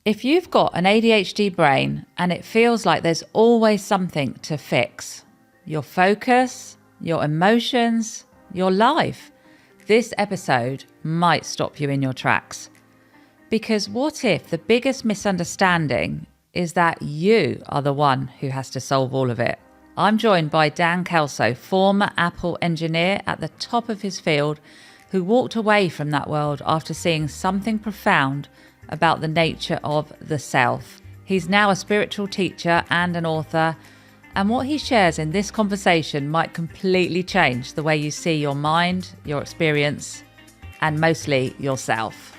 If you've got an ADHD brain and it feels like there's always something to fix, your focus, your emotions, your life, this episode might stop you in your tracks. Because what if the biggest misunderstanding is that you are the one who has to solve all of it? I'm joined by Dan Kelso, former Apple engineer at the top of his field, who walked away from that world after seeing something profound about the nature of the self. He's now a spiritual teacher and an author, and what he shares in this conversation might completely change the way you see your mind, your experience, and mostly yourself.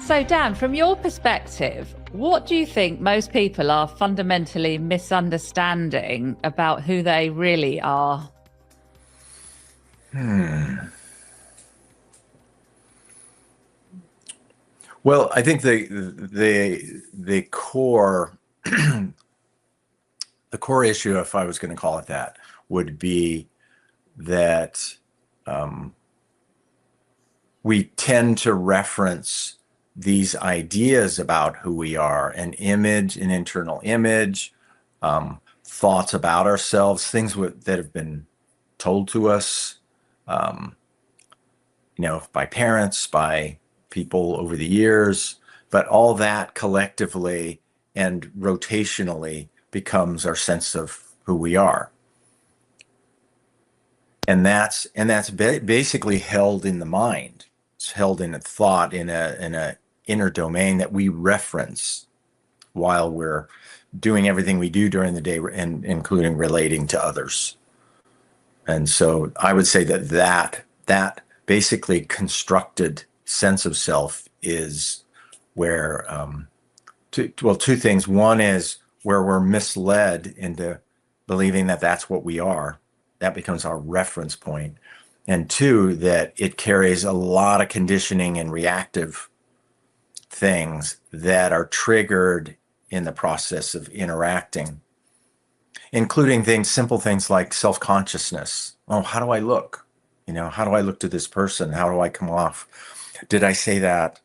So Dan, from your perspective, what do you think most people are fundamentally misunderstanding about who they really are? Well, I think the core the core issue, if I was going to call it that, would be that we tend to reference these ideas about who we are, an image, an internal image, thoughts about ourselves, things that have been told to us, by parents, by people over the years, but all that collectively and rotationally becomes our sense of who we are. And that's basically held in the mind. It's held in a thought, in a inner domain that we reference while we're doing everything we do during the day, and including relating to others. And so I would say that basically constructed sense of self is where two things. One is where we're misled into believing that that's what we are. That becomes our reference point. And two, that it carries a lot of conditioning and reactive things that are triggered in the process of interacting, including simple things like self-consciousness. Oh, how do I look? How do I look to this person? How do I come off? Did I say that?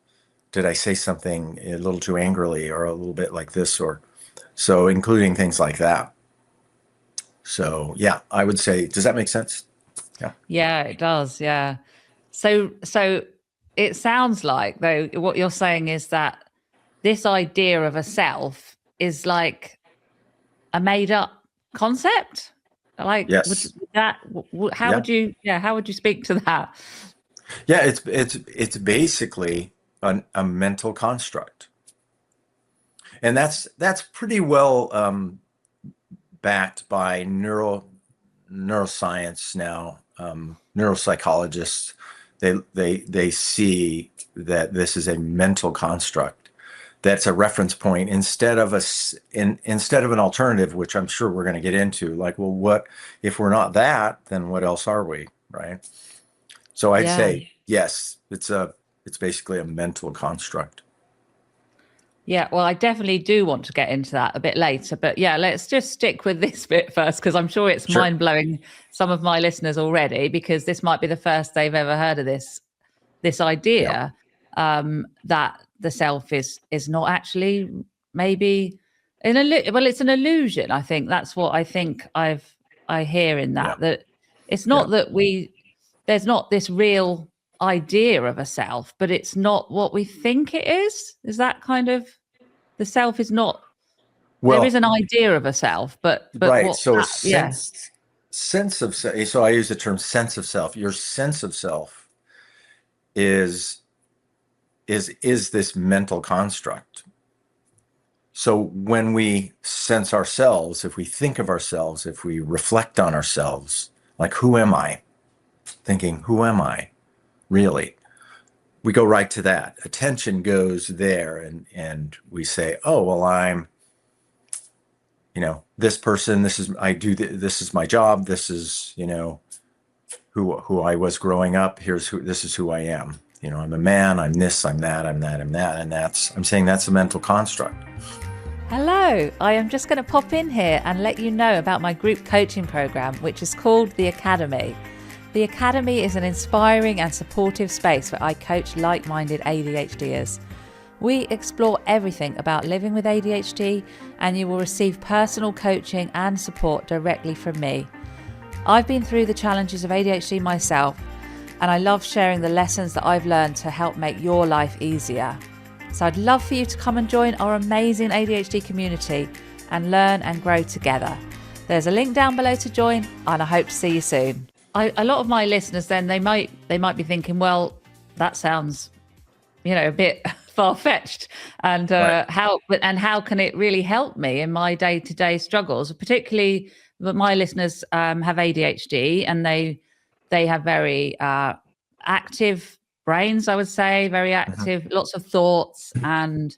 Did I say something a little too angrily or a little bit like this? Or so, including things like that. So yeah, I would say, does that make sense? Yeah, it does. Yeah. So it sounds like, though, what you're saying is that this idea of a self is like a made up concept. Like, Yes. how would you speak to that? Yeah, it's basically a mental construct, and that's pretty well backed by neuroscience now. Neuropsychologists, they see that this is a mental construct that's a reference point instead of an alternative, which I'm sure we're going to get into. Like, well, what if we're not that? Then what else are we, right? So I'd say yes, it's basically a mental construct. Yeah, well, I definitely do want to get into that a bit later, but yeah, let's just stick with this bit first, because I'm sure it's mind-blowing some of my listeners already, because this might be the first they've ever heard of this idea, that the self is not actually maybe it's an illusion. I think that's what I hear in that, that it's not that there's not this real idea of a self, but it's not what we think it is. Is that kind of, the self is not, there is an idea of a self, but right. So sense of self. So I use the term sense of self. Your sense of self is this mental construct. So when we sense ourselves, if we think of ourselves, if we reflect on ourselves, like, who am I? Thinking, who am I really? We go right to that. Attention goes there, and we say, oh, well, I'm, this person, this is my job. This is, who I was growing up. This is who I am. I'm a man, I'm this, I'm that, I'm that, I'm that. And I'm saying that's a mental construct. Hello, I am just going to pop in here and let you know about my group coaching program, which is called The Academy. The Academy is an inspiring and supportive space where I coach like-minded ADHDers. We explore everything about living with ADHD, and you will receive personal coaching and support directly from me. I've been through the challenges of ADHD myself, and I love sharing the lessons that I've learned to help make your life easier. So I'd love for you to come and join our amazing ADHD community and learn and grow together. There's a link down below to join, and I hope to see you soon. A lot of my listeners then, they might be thinking, well, that sounds, a bit far-fetched, and Right. how can it really help me in my day-to-day struggles? Particularly that my listeners have ADHD, and they have very active brains, I would say, very active, lots of thoughts. And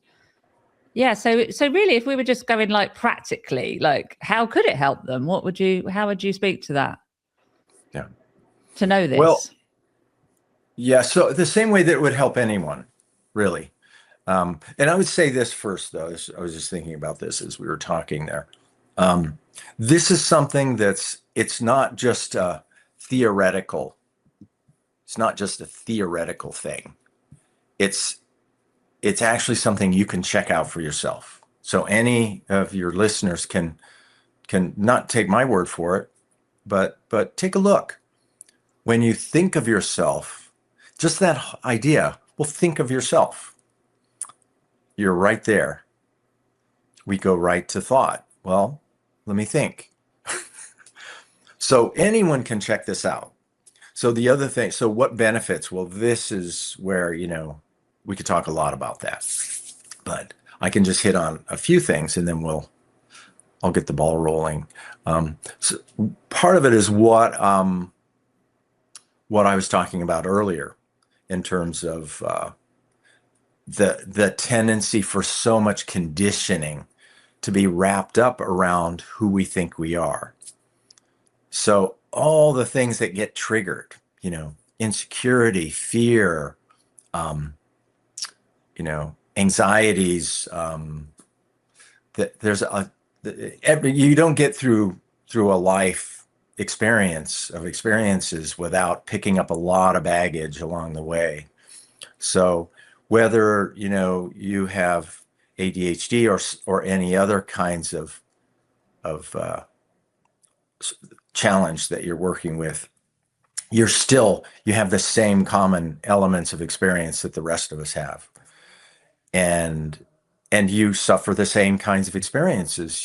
yeah, so really, if we were just going like practically, like how could it help them? How would you speak to that? Yeah. To know Well, this? yeah. So the same way that it would help anyone, really. And I would say this first, though. I was just thinking about this as we were talking there. This is something it's not just a theoretical. It's not just a theoretical thing. It's actually something you can check out for yourself. So any of your listeners can not take my word for it, but take a look. When you think of yourself, just that idea, well, think of yourself. You're right there. We go right to thought. Well, let me think. So anyone can check this out. So the other thing, so what benefits? Well, this is where, we could talk a lot about that, but I can just hit on a few things and then I'll get the ball rolling. So part of it is what I was talking about earlier in terms of the tendency for so much conditioning to be wrapped up around who we think we are. So all the things that get triggered, insecurity, fear, anxieties, that you don't get through a life experiences without picking up a lot of baggage along the way. So whether you have ADHD or any other kinds of challenge that you're working with, you have the same common elements of experience that the rest of us have, and you suffer the same kinds of experiences.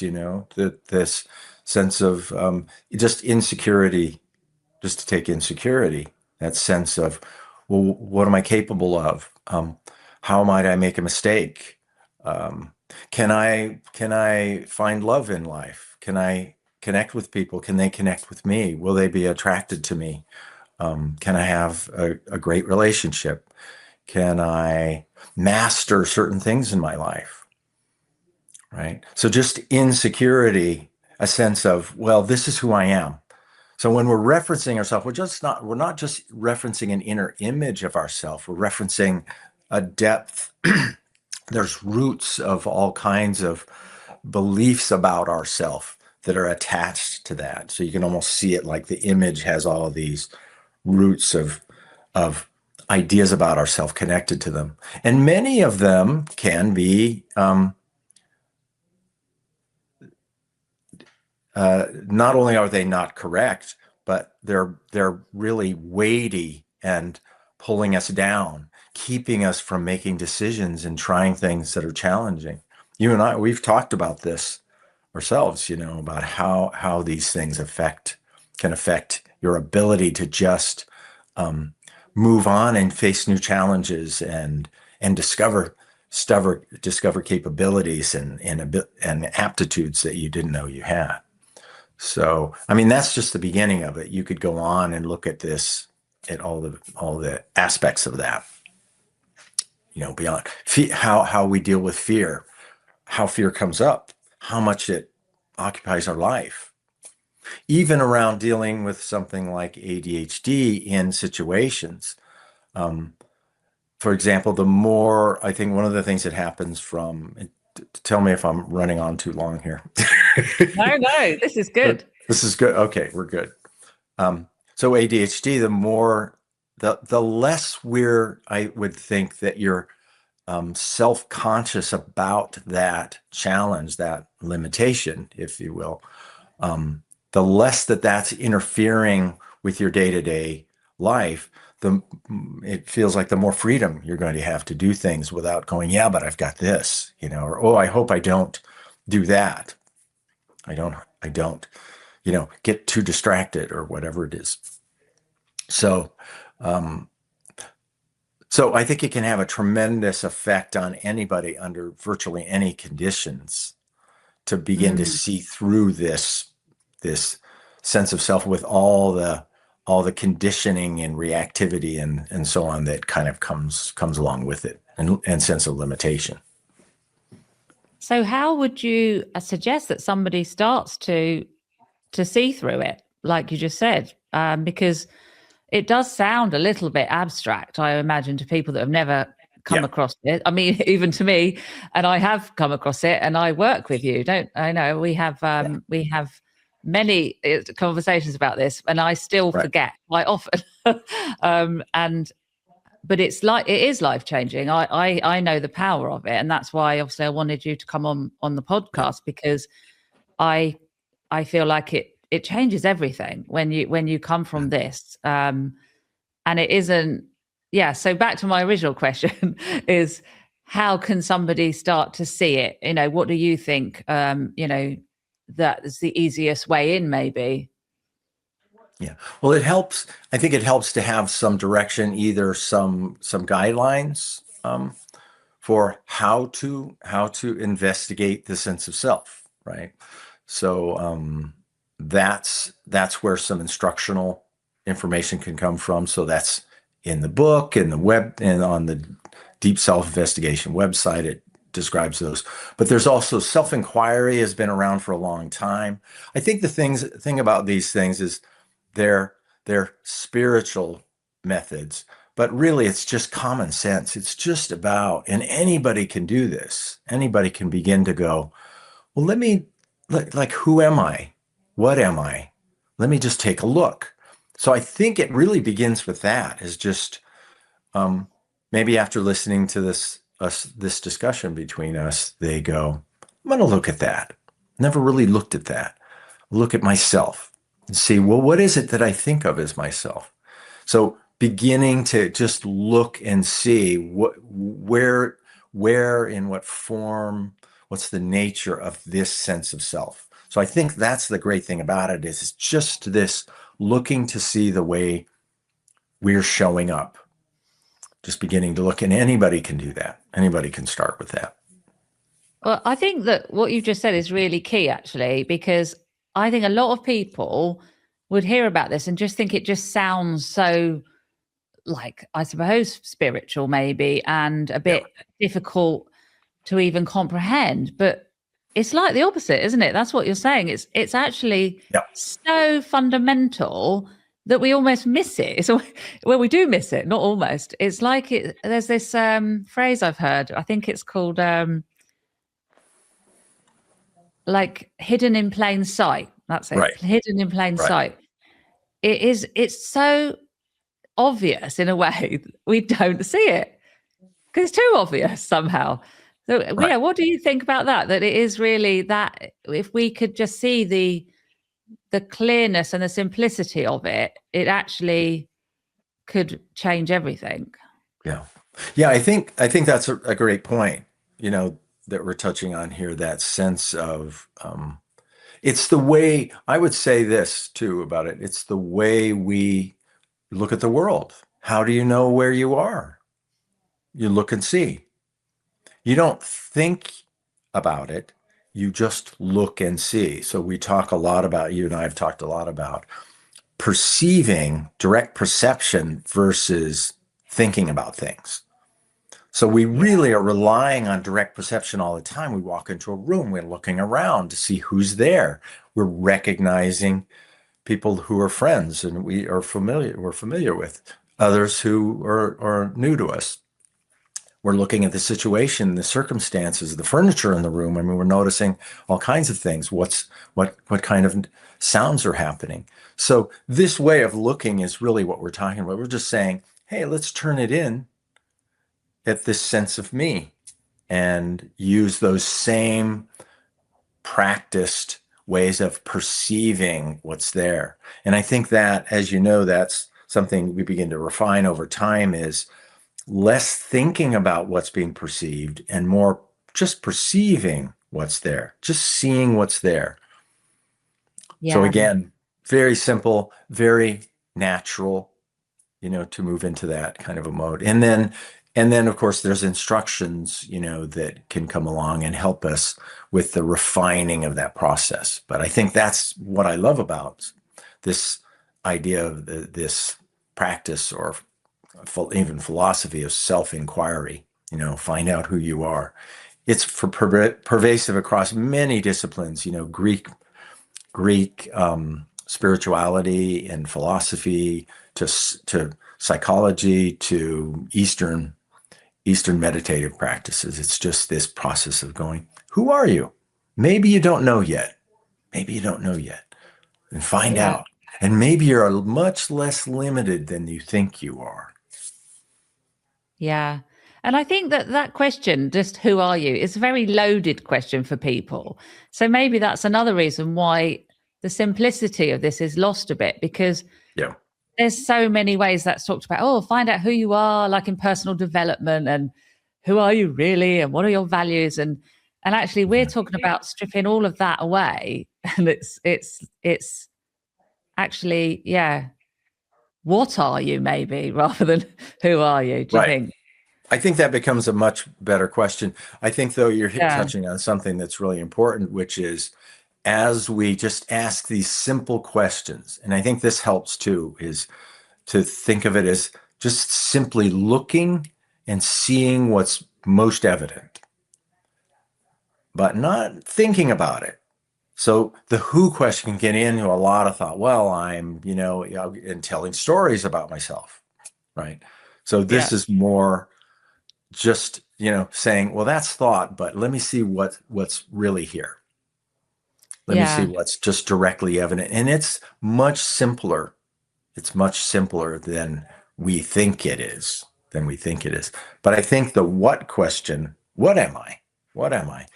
This sense of just insecurity, just to take insecurity, that sense of, well, what am I capable of? How might I make a mistake? Can I find love in life? Can I connect with people? Can they connect with me? Will they be attracted to me? Can I have a great relationship? Can I master certain things in my life? Right? So just insecurity, a sense of, well, this is who I am. So when we're referencing ourselves, we're not just referencing an inner image of ourselves, we're referencing a depth. There's roots of all kinds of beliefs about ourselves that are attached to that. So you can almost see it like the image has all of these roots of ideas about ourselves connected to them. And many of them can be not only are they not correct, but they're really weighty and pulling us down, keeping us from making decisions and trying things that are challenging. You and I, we've talked about this ourselves, about how these things can affect your ability to just move on and face new challenges and discover capabilities and aptitudes that you didn't know you had. So, I mean, that's just the beginning of it. You could go on and look at this, at all the aspects of that, beyond how we deal with fear, how fear comes up, how much it occupies our life, even around dealing with something like ADHD in situations. For example, I think one of the things that happens from tell me if I'm running on too long here. No, this is good. This is good. Okay, we're good. So ADHD, the less I would think that you're self-conscious about that challenge, that limitation, if you will, the less that's interfering with your day-to-day life, it feels like the more freedom you're going to have to do things without going, yeah, but I've got this, or, oh, I hope I don't do that. I don't, get too distracted or whatever it is. So, so I think it can have a tremendous effect on anybody under virtually any conditions to begin to see through this sense of self with all the conditioning and reactivity and so on that kind of comes along with it, and sense of limitation. So how would you suggest that somebody starts to see through it, like you just said? Because it does sound a little bit abstract, I imagine, to people that have never come across it. I mean, even to me, and I have come across it, and I work with you. Don't I know we have many conversations about this, and I still forget quite often. But it is life changing. I know the power of it, and that's why obviously I wanted you to come on the podcast, because I feel like it changes everything when you come from this, and it isn't. Yeah. So back to my original question is, how can somebody start to see it? What do you think? That is the easiest way in, maybe. Yeah. Well, it helps. I think it helps to have some direction, either some guidelines for how to investigate the sense of self, right? So that's where some instructional information can come from. So that's in the book, in the web, and on the Deep Self-Investigation website. It describes those. But there's also self-inquiry has been around for a long time. I think the thing about these things is they're spiritual methods, but really it's just common sense. It's just about, and anybody can do this. Anybody can begin to go, well, like, who am I? What am I? Let me just take a look. So I think it really begins with that, is just maybe after listening to this discussion between us, they go, I'm going to look at that. Never really looked at that. Look at myself and see, well, what is it that I think of as myself? So beginning to just look and see where, in what form, what's the nature of this sense of self. So I think that's the great thing about it, is it's just this looking to see the way we're showing up. Just beginning to look, and anybody can do that. Anybody can start with that. Well, I think that what you just said is really key, actually, because I think a lot of people would hear about this and just think it just sounds so, like, I suppose, spiritual maybe, and a bit difficult to even comprehend. But it's like the opposite, isn't it? That's what you're saying. It's actually so fundamental that we almost miss it. So, well, we do miss it, not almost. It's like there's this phrase I've heard. I think it's called like hidden in plain sight. That's it. Right. Hidden in plain sight. It's so obvious in a way we don't see it, because it's too obvious somehow. So yeah, what do you think about that? That it is really that, if we could just see the clearness and the simplicity of it, it actually could change everything. Yeah. I think that's a great point, that we're touching on here, that sense of, it's the way, I would say this too about it. It's the way we look at the world. How do you know where you are? You look and see. You don't think about it. You just look and see. So we talk a lot about, you and I have talked a lot about perceiving, direct perception versus thinking about things. So we really are relying on direct perception all the time. We walk into a room, we're looking around to see who's there. We're recognizing people who are friends and we're familiar with, others who are new to us. We're looking at the situation, the circumstances, the furniture in the room. I mean, we're noticing all kinds of things. What kind of sounds are happening? So this way of looking is really what we're talking about. We're just saying, hey, let's turn it in at this sense of me and use those same practiced ways of perceiving what's there. And I think that, as you know, that's something we begin to refine over time, is less thinking about what's being perceived and more just perceiving what's there, just seeing what's there. So Yeah. again, very simple, very natural, to move into that kind of a mode. And then of course there's instructions, that can come along and help us with the refining of that process. But I think that's what I love about this idea of this practice, or even philosophy of self-inquiry, find out who you are. It's pervasive across many disciplines, Greek spirituality and philosophy, to psychology, to Eastern meditative practices. It's just this process of going, who are you? Maybe you don't know yet. Maybe you don't know yet. And find Yeah. out. And maybe you're much less limited than you think you are. Yeah. And I think that question, just who are you, is a very loaded question for people. So maybe that's another reason why the simplicity of this is lost a bit, because Yeah. there's so many ways that's talked about. Oh, find out who you are, like in personal development, and who are you really, and what are your values, and actually we're talking about stripping all of that away, and it's actually, yeah, what are you, maybe, rather than who are you? Do you Right. think? I think that becomes a much better question. I think, though, you're Yeah. touching on something that's really important, which is, as we just ask these simple questions, and I think this helps too, is to think of it as just simply looking and seeing what's most evident, but not thinking about it. So the who question can get into a lot of thought. Well, I'm, and telling stories about myself, right? So Yeah. this is more just, saying, well, that's thought, but let me see what's really here. Let me see Yeah. what's just directly evident. And it's much simpler. It's much simpler than we think it is, But I think the what question, what am I? What am I?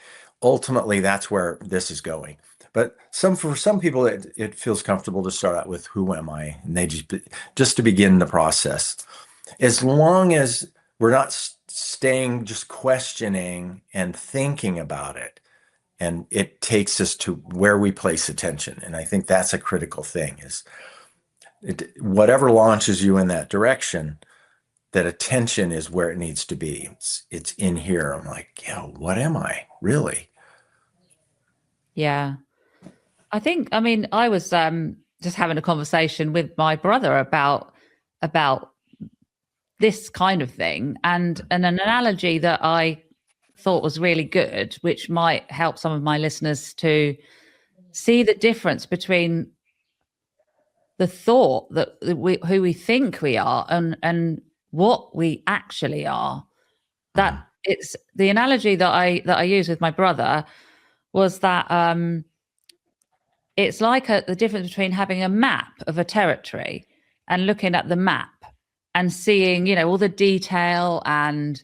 Ultimately, that's where this is going. But for some people, it feels comfortable to start out with who am I? And they just to begin the process. As long as we're not staying just questioning and thinking about it, and it takes us to where we place attention. And I think that's a critical thing, is whatever launches you in that direction, that attention is where it needs to be. It's in here. I'm like, what am I really? Yeah. I mean, I was just having a conversation with my brother about this kind of thing, and an analogy that I thought was really good, which might help some of my listeners to see the difference between the thought that who we think we are and what we actually are. That Mhm. it's the analogy that I use with my brother was that it's like the difference between having a map of a territory and looking at the map and seeing, all the detail and,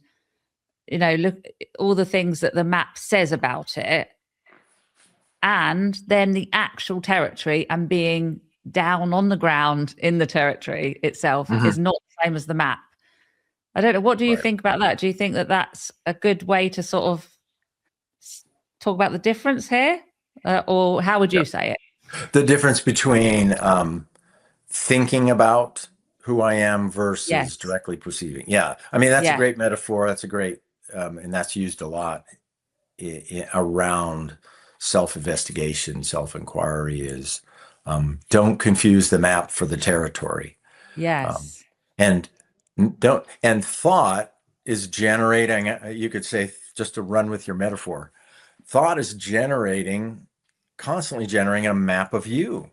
look all the things that the map says about it, and then the actual territory and being down on the ground in the territory itself is Mhm. not the same as the map. I don't know. What do you Right. think about that? Do you think that that's a good way to sort of talk about the difference here? Or how would Yeah. you say it? The difference between thinking about who I am versus Yes. directly perceiving. Yeah. I mean, that's a Yeah. great metaphor. That's a great, and that's used a lot around self-investigation, self-inquiry, is don't confuse the map for the territory. Um, Yes. and don't, and thought is generating, you could say, just to run with your metaphor, thought is constantly generating a map of you,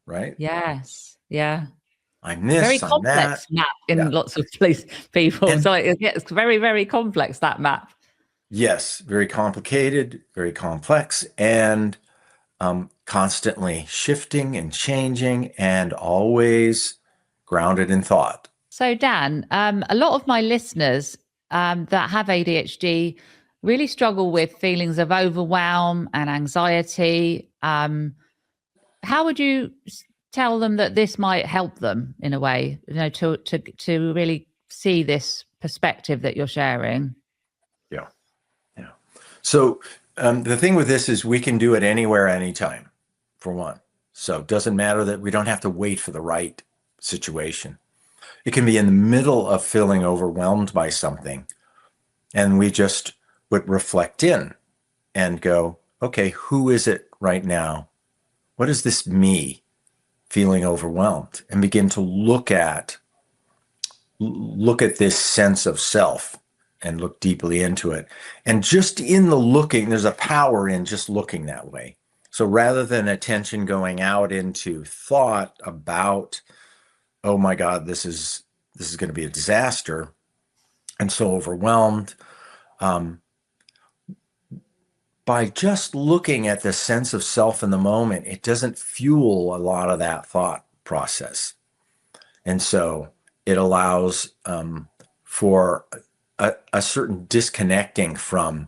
right? Yes. Yeah. I'm Very this, I'm that. complex map Yeah. in lots of police people. And So it gets very, very complex, that map. yes, very complicated, very complex, and constantly shifting and changing and always grounded in thought. So, Dan, a lot of my listeners that have ADHD really struggle with feelings of overwhelm and anxiety. How would you tell them that this might help them in a way, to really see this perspective that you're sharing? Yeah. Yeah. So the thing with this is we can do it anywhere, anytime, for one. So it doesn't matter that we don't have to wait for the right situation. It can be in the middle of feeling overwhelmed by something, and we just would reflect in and go, okay, who is it right now? What is this me feeling overwhelmed? And begin to look at this sense of self and look deeply into it. And just in the looking, there's a power in just looking that way. So rather than attention going out into thought about, oh my God, this is going to be a disaster, and so overwhelmed, by just looking at the sense of self in the moment, it doesn't fuel a lot of that thought process. And so it allows for a certain disconnecting from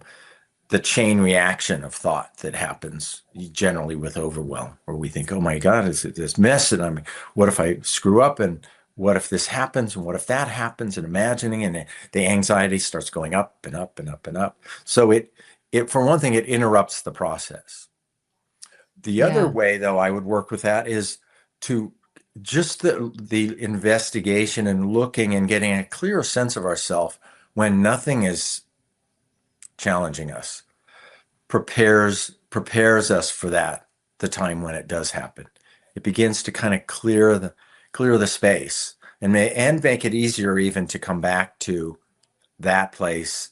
the chain reaction of thought that happens generally with overwhelm, where we think, oh my God, is it this mess? And what if I screw up? And what if this happens? And what if that happens? And imagining, and the anxiety starts going up and up and up and up. So it for one thing, it interrupts the process. The other Yeah. way, though, I would work with that is to just the investigation and looking and getting a clearer sense of ourselves when nothing is challenging us prepares us for that, the time when it does happen. It begins to kind of clear the space and make it easier even to come back to that place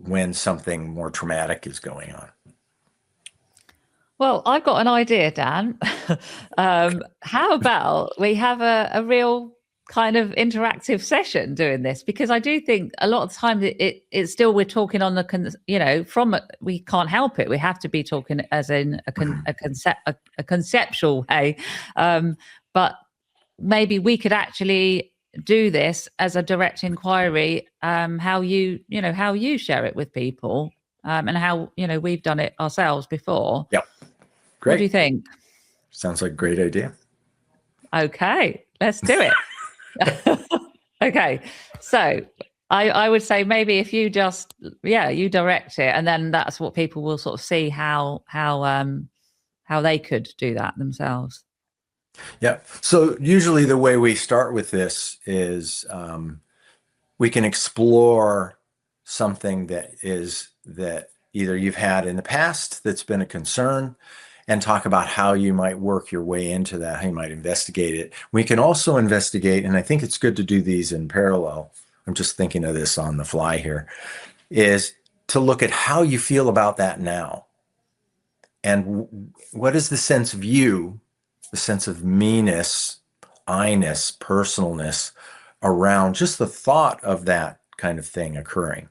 when something more traumatic is going on. Well, I've got an idea, Dan. How about we have a real kind of interactive session doing this? Because I do think a lot of times it's still we're talking on the we can't help it. We have to be talking as in a conceptual way, but maybe we could actually do this as a direct inquiry. How you share it with people, and how we've done it ourselves before. Yep. Great. What do you think? Sounds like a great idea. Okay, let's do it. Okay, so I would say maybe if you just you direct it, and then that's what people will sort of see how they could do that themselves. Yeah. So usually the way we start with this is we can explore something that either you've had in the past that's been a concern, and talk about how you might work your way into that, how you might investigate it. We can also investigate, and I think it's good to do these in parallel. I'm just thinking of this on the fly here, is to look at how you feel about that now. And what is the sense of you, the sense of me-ness, I-ness, personalness around just the thought of that kind of thing occurring.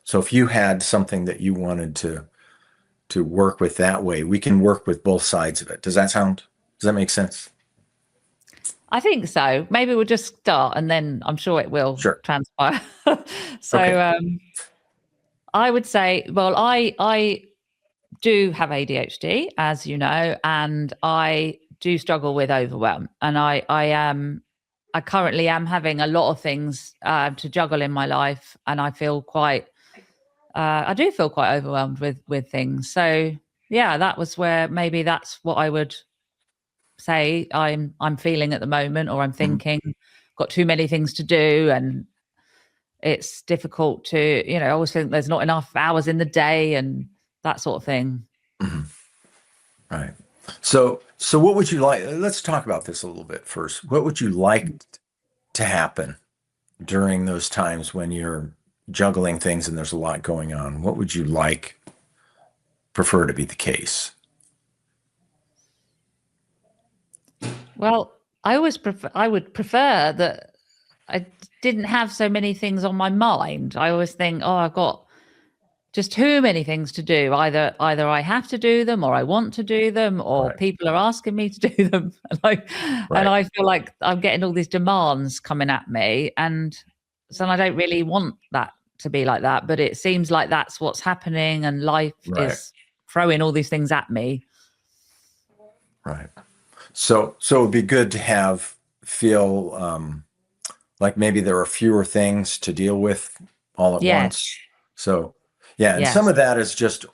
So if you had something that you wanted to work with that way, we can work with both sides of it. Does that make sense? I think so. Maybe we'll just start, and then I'm sure it will transpire. So okay. I would say, well, I do have ADHD, as you know, and I do struggle with overwhelm, and I currently am having a lot of things to juggle in my life, and I feel I do feel quite overwhelmed with things. So yeah, that was where maybe that's what I would say I'm feeling at the moment, or I'm thinking got too many things to do, and it's difficult to, I always think there's not enough hours in the day and that sort of thing. Mm-hmm. Right. So what would you like? Let's talk about this a little bit first. What would you like to happen during those times when you're juggling things and there's a lot going on? What would you prefer to be the case? Well, I would prefer that I didn't have so many things on my mind. I always think, oh, I've got just too many things to do. Either I have to do them, or I want to do them, or Right. people are asking me to do them. And Right. I feel like I'm getting all these demands coming at me, and so I don't really want that to be like that. But it seems like that's what's happening, and life Right. is throwing all these things at me. Right. So it'd be good to feel like maybe there are fewer things to deal with all at Yes, once. So yeah, and some yes, of that is just,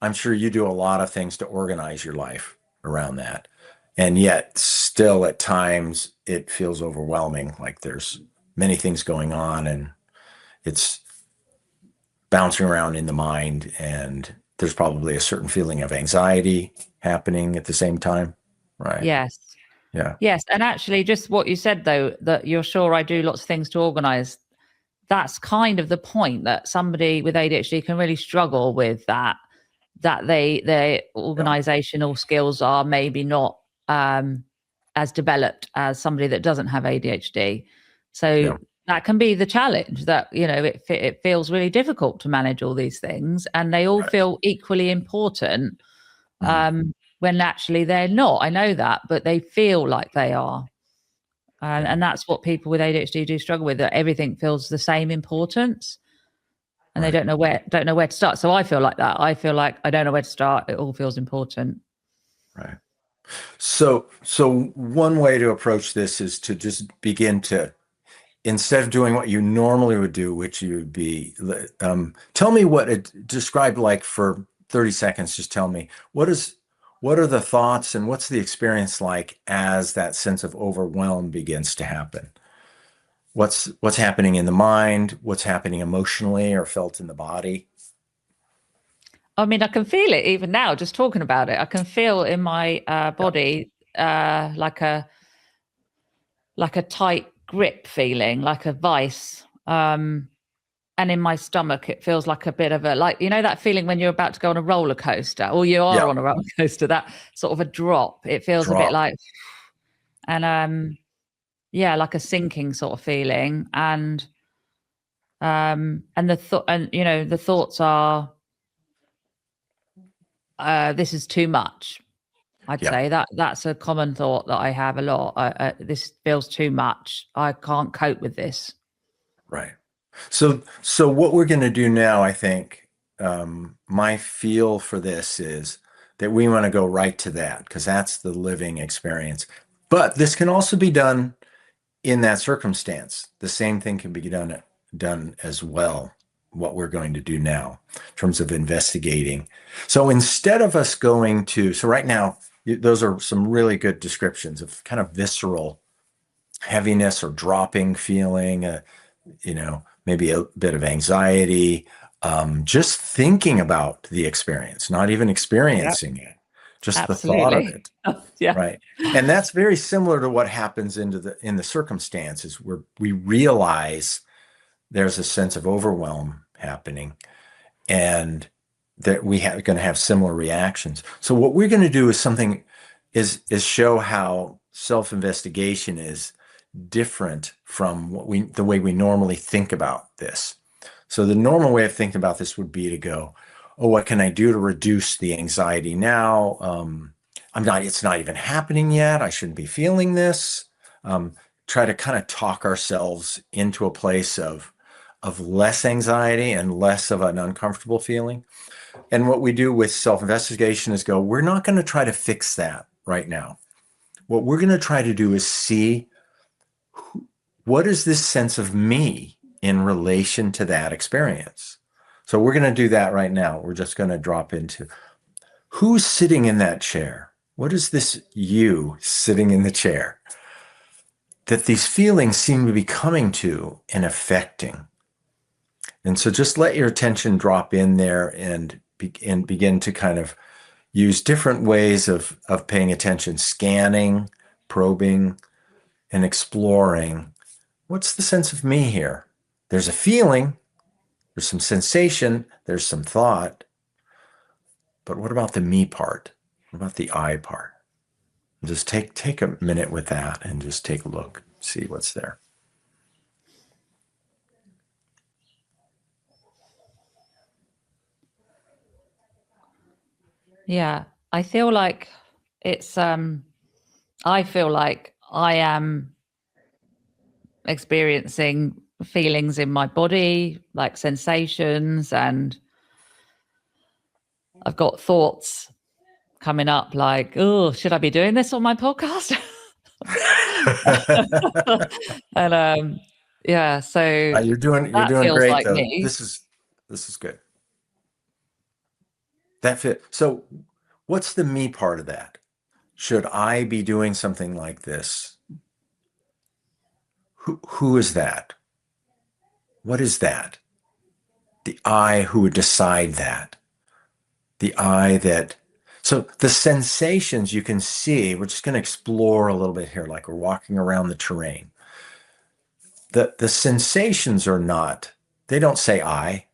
I'm sure you do a lot of things to organize your life around that. And yet still at times it feels overwhelming, like there's many things going on and it's bouncing around in the mind, and there's probably a certain feeling of anxiety happening at the same time. Right. yes. Yeah. Yes, and actually, just what you said though, that you're sure I do lots of things to organize. That's kind of the point, that somebody with ADHD can really struggle with that. That their Yeah. organizational skills are maybe not as developed as somebody that doesn't have ADHD. So Yeah. that can be the challenge. That it feels really difficult to manage all these things, and they all Right. feel equally important Mhm. when actually they're not. I know that, but they feel like they are. Yeah. And that's what people with ADHD do struggle with, that everything feels the same importance and they Right. don't know where to start. So I feel like that. I feel like I don't know where to start. It all feels important. Right. So one way to approach this is to just begin to, instead of doing what you normally would do, which you would be, tell me what it described, like for 30 seconds, just tell me what are the thoughts and what's the experience like as that sense of overwhelm begins to happen? What's happening in the mind? What's happening emotionally or felt in the body? I mean, I can feel it even now, just talking about it. I can feel in my Yeah. body like a tight grip feeling, like a vice. And in my stomach, it feels like a bit of a, like, that feeling when you're about to go on a roller coaster, or you are Yeah. on a roller coaster, that sort of a drop. It feels a bit Drop. like, and yeah, like a sinking sort of feeling. And the thought, and the thoughts are, this is too much. I'd Yeah. say that's a common thought that I have a lot. This feels too much. I can't cope with this. Right. So what we're going to do now, I think, my feel for this is that we want to go right to that because that's the living experience. But this can also be done in that circumstance. The same thing can be done as well. What we're going to do now, in terms of investigating. So instead of us going to, so right now, those are some really good descriptions of kind of visceral heaviness or dropping feeling. Maybe a bit of anxiety, just thinking about the experience, not even Yeah, experiencing it, just the thought of absolutely. it, Yeah. right? And that's very similar to what happens in the circumstances where we realize there's a sense of overwhelm happening and that we are going to have similar reactions. So what we're going to do is show how self-investigation is different from the way we normally think about this. So the normal way of thinking about this would be to go, oh, what can I do to reduce the anxiety now? It's not even happening yet. I shouldn't be feeling this. Try to kind of talk ourselves into a place of less anxiety and less of an uncomfortable feeling. And what we do with self-investigation is go, we're not going to try to fix that right now. What we're going to try to do is see, what is this sense of me in relation to that experience? So we're going to do that right now. We're just going to drop into, who's sitting in that chair? What is this you sitting in the chair that these feelings seem to be coming to and affecting? And so just let your attention drop in there and begin to kind of use different ways of paying attention, scanning, probing, and exploring. What's the sense of me here? There's a feeling, there's some sensation, there's some thought, but what about the me part? What about the I part? Just take a minute with that and just take a look, see what's there. Yeah, I feel like it's I feel like I am experiencing feelings in my body, like sensations, and I've got thoughts coming up like, oh, should I be doing this on my podcast? And yeah, so you're doing that feels great like though. me. This is good. That fit. So what's the me part of that? Should I be doing something like this? Who is that? What is that? The I who would decide that. The I that. So the sensations you can see, we're just going to explore a little bit here, like we're walking around the terrain. The sensations are not, they don't say I.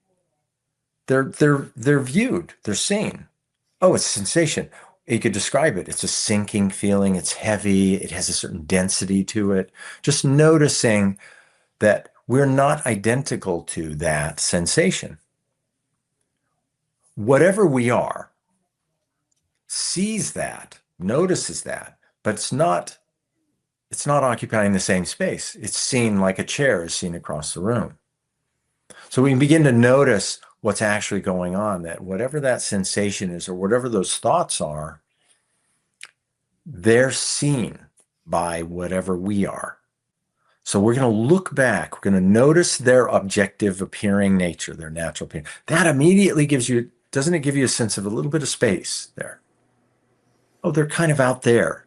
They're viewed, they're seen. Oh, it's a sensation. You could describe it. It's a sinking feeling. It's heavy. It has a certain density to it. Just noticing that we're not identical to that sensation. Whatever we are sees that, notices that, but it's not occupying the same space. It's seen like a chair is seen across the room. So we can begin to notice what's actually going on, that whatever that sensation is or whatever those thoughts are, they're seen by whatever we are. So we're going to look back. We're going to notice their objective appearing nature, their natural appearance. That immediately gives you, doesn't it give you a sense of a little bit of space there? Oh, they're kind of out there.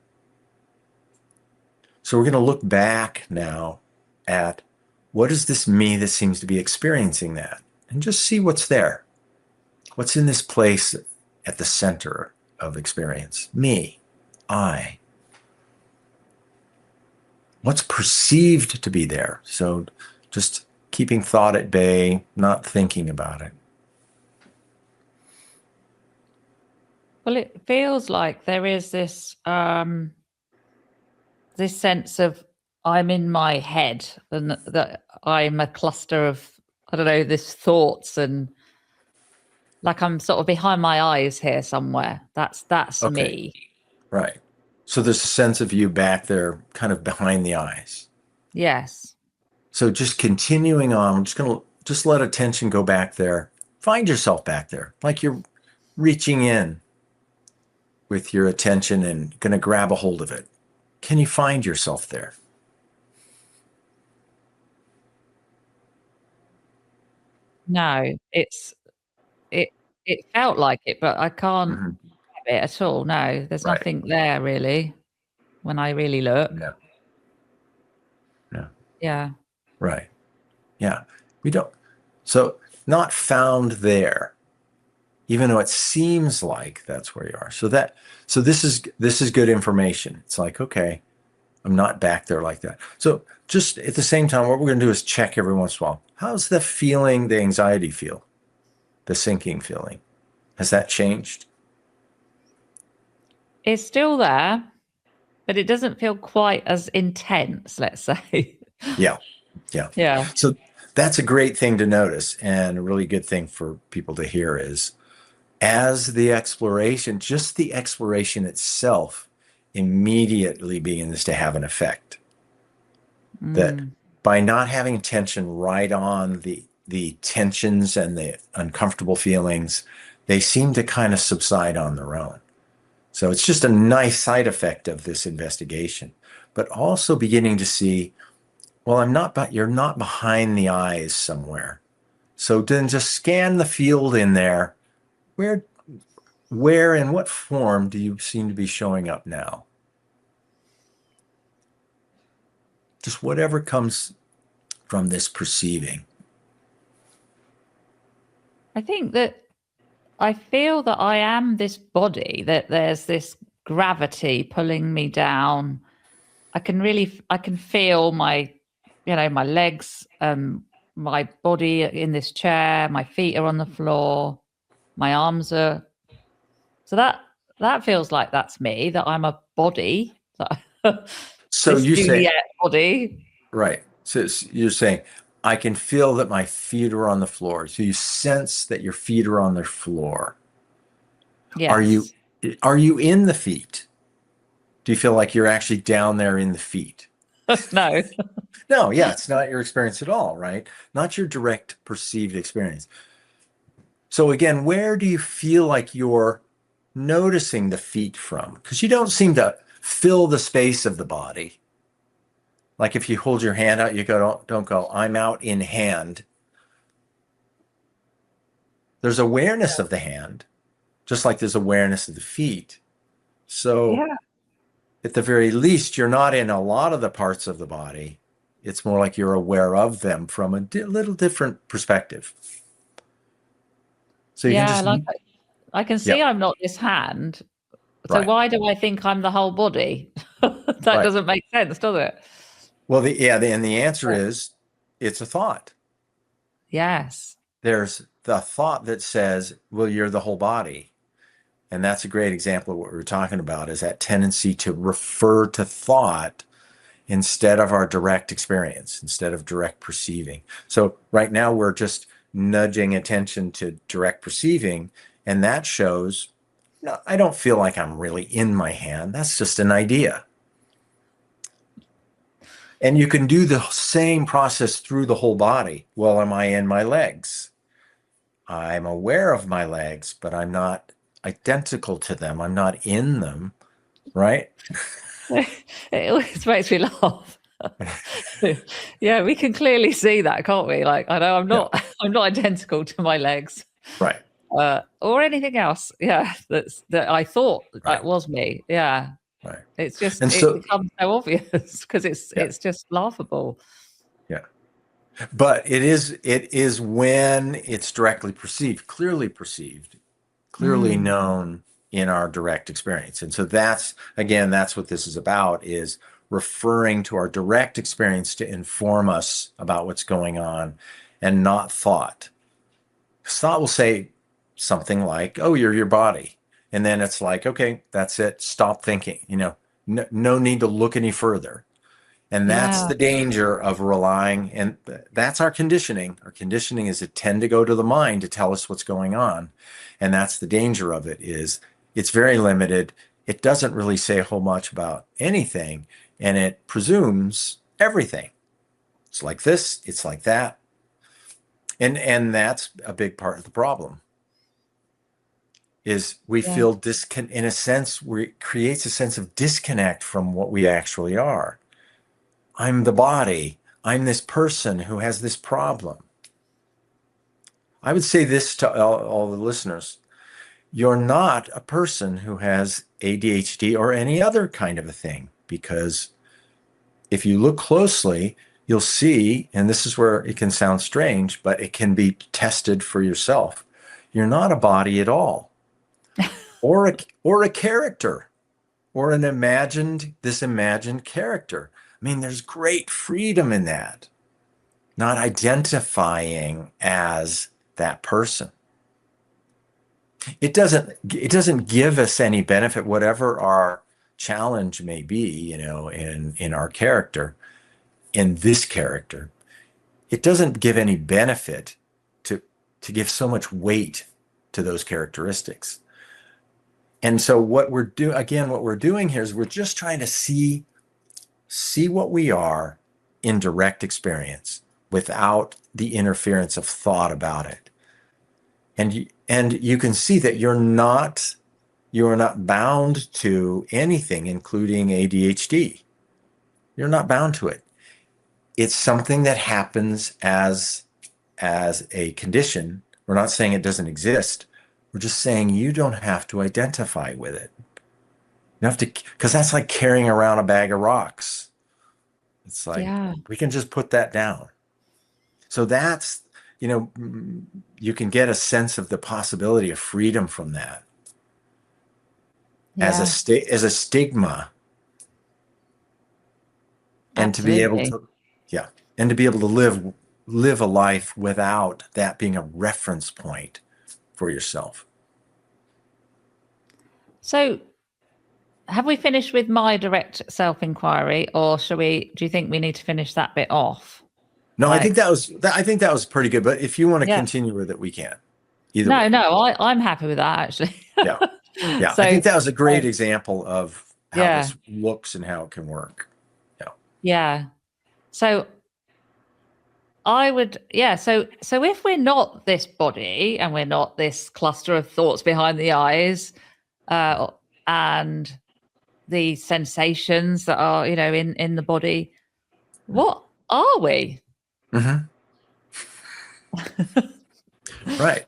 So we're going to look back now at what is this me that seems to be experiencing that? And just see what's there. What's in this place at the center of experience? Me, I. What's perceived to be there? So just keeping thought at bay, not thinking about it. Well, it feels like there is this this sense of I'm in my head and that I'm a cluster of, I don't know, this thoughts, and like I'm sort of behind my eyes here somewhere. That's Okay, me. right. So there's a sense of you back there, kind of behind the eyes. Yes. So just continuing on, I'm just going to just let attention go back there. Find yourself back there, like you're reaching in with your attention and going to grab a hold of it. Can you find yourself there? No, it it felt like it, but I can't Mhm. have it at all. No, there's Right. nothing there really when I really look. Yeah. Yeah. Yeah. Right. Yeah. We don't. So not found there, even though it seems like that's where you are. So this is good information. It's like, okay, I'm not back there like that. So just at the same time, what we're going to do is check every once in a while. How's the feeling, the anxiety feel, the sinking feeling? Has that changed? It's still there, but it doesn't feel quite as intense, let's say. Yeah. Yeah. Yeah. So that's a great thing to notice, and a really good thing for people to hear is as the exploration, just the exploration itself immediately begins to have an effect. That Mm. by not having attention right on the tensions and the uncomfortable feelings, they seem to kind of subside on their own. So it's just a nice side effect of this investigation, but also beginning to see, well, you're not behind the eyes somewhere. So then just scan the field in there. Where in what form do you seem to be showing up now? Just whatever comes from this perceiving. I think that I feel that I am this body, that there's this gravity pulling me down. I can feel my, my legs, my body in this chair, my feet are on the floor, my arms are. So that feels like that's me, that I'm a body. So This you say, Juliet body. right. So you're saying, I can feel that my feet are on the floor. So you sense that your feet are on the floor. Are you Yes. are you in the feet? Do you feel like you're actually down there in the feet? No. No, yeah, it's not your experience at all, right? Not your direct perceived experience. So again, where do you feel like you're noticing the feet from? Because you don't seem to fill the space of the body. Like if you hold your hand out, you go, don't go, I'm out in hand. There's awareness of the hand, just like there's awareness of the feet. So Yeah. at the very least, you're not in a lot of the parts of the body. It's more like you're aware of them from a little different perspective. So you can Yeah. just, Like I can yeah, see I'm not this hand. So right, why do I think I'm the whole body? That right. doesn't make sense, does it? Well, and the answer is it's a thought. Yes. There's the thought that says, well, you're the whole body. And that's a great example of what we were talking about is that tendency to refer to thought instead of our direct experience, instead of direct perceiving. So right now we're just nudging attention to direct perceiving, and that shows, no, I don't feel like I'm really in my hand. That's just an idea. And you can do the same process through the whole body. Well, am I in my legs? I'm aware of my legs, but I'm not identical to them. I'm not in them, right? It always makes me laugh. Yeah, we can clearly see that, can't we? Like, I know I'm Yeah, not I'm not identical to my legs, right, or anything else. Yeah, that I thought that right, was me. Yeah. right. It's just And it so, becomes so obvious because yeah, it's just laughable. yeah. But it is when it's directly perceived, clearly Mm, known in our direct experience. And so that's again, that's what this is about is referring to our direct experience to inform us about what's going on and not thought. Thought will say something like, "Oh, you're your body." And then it's like, "Okay, that's it. Stop thinking." No need to look any further. And that's yeah. the danger of relying, and that's our conditioning. Our conditioning is to tend to go to the mind to tell us what's going on. And that's the danger of it is it's very limited. It doesn't really say a whole much about anything, and it presumes everything. It's like this, it's like that. And that's a big part of the problem is we Yeah. feel in a sense where it creates a sense of disconnect from what we actually are. I'm the body. I'm this person who has this problem. I would say this to all the listeners. You're not a person who has ADHD or any other kind of a thing, because if you look closely, you'll see, and this is where it can sound strange, but it can be tested for yourself. You're not a body at all, or a character, or this imagined character. I mean, there's great freedom in that. Not identifying as that person. It doesn't give us any benefit, whatever our challenge may be, in our character, in this character. It doesn't give any benefit to give so much weight to those characteristics. And so what we're doing here is we're just trying to see what we are in direct experience without the interference of thought about it. And you can see that you're not bound to anything, including ADHD. You're not bound to it. It's something that happens as a condition. We're not saying it doesn't exist. We're just saying you don't have to identify with it. You have to, because that's like carrying around a bag of rocks. It's like Yeah. we can just put that down. So that's, you can get a sense of the possibility of freedom from that as a Yeah. as a stigma, and to be able Absolutely. to, yeah, and to be able to live a life without that being a reference point for yourself. So have we finished with my direct self-inquiry, or do you think we need to finish that bit off? No, I think Like, that was pretty good. But if you want to yeah. continue with it, we can. Either No, way. I'm happy with that actually. Yeah. Yeah. I So, think that was a great um, example of how yeah, this looks and how it can work. Yeah. yeah. So I would, yeah. So if we're not this body and we're not this cluster of thoughts behind the eyes, and the sensations that are, in the body, what are we? Mm-hmm. Right.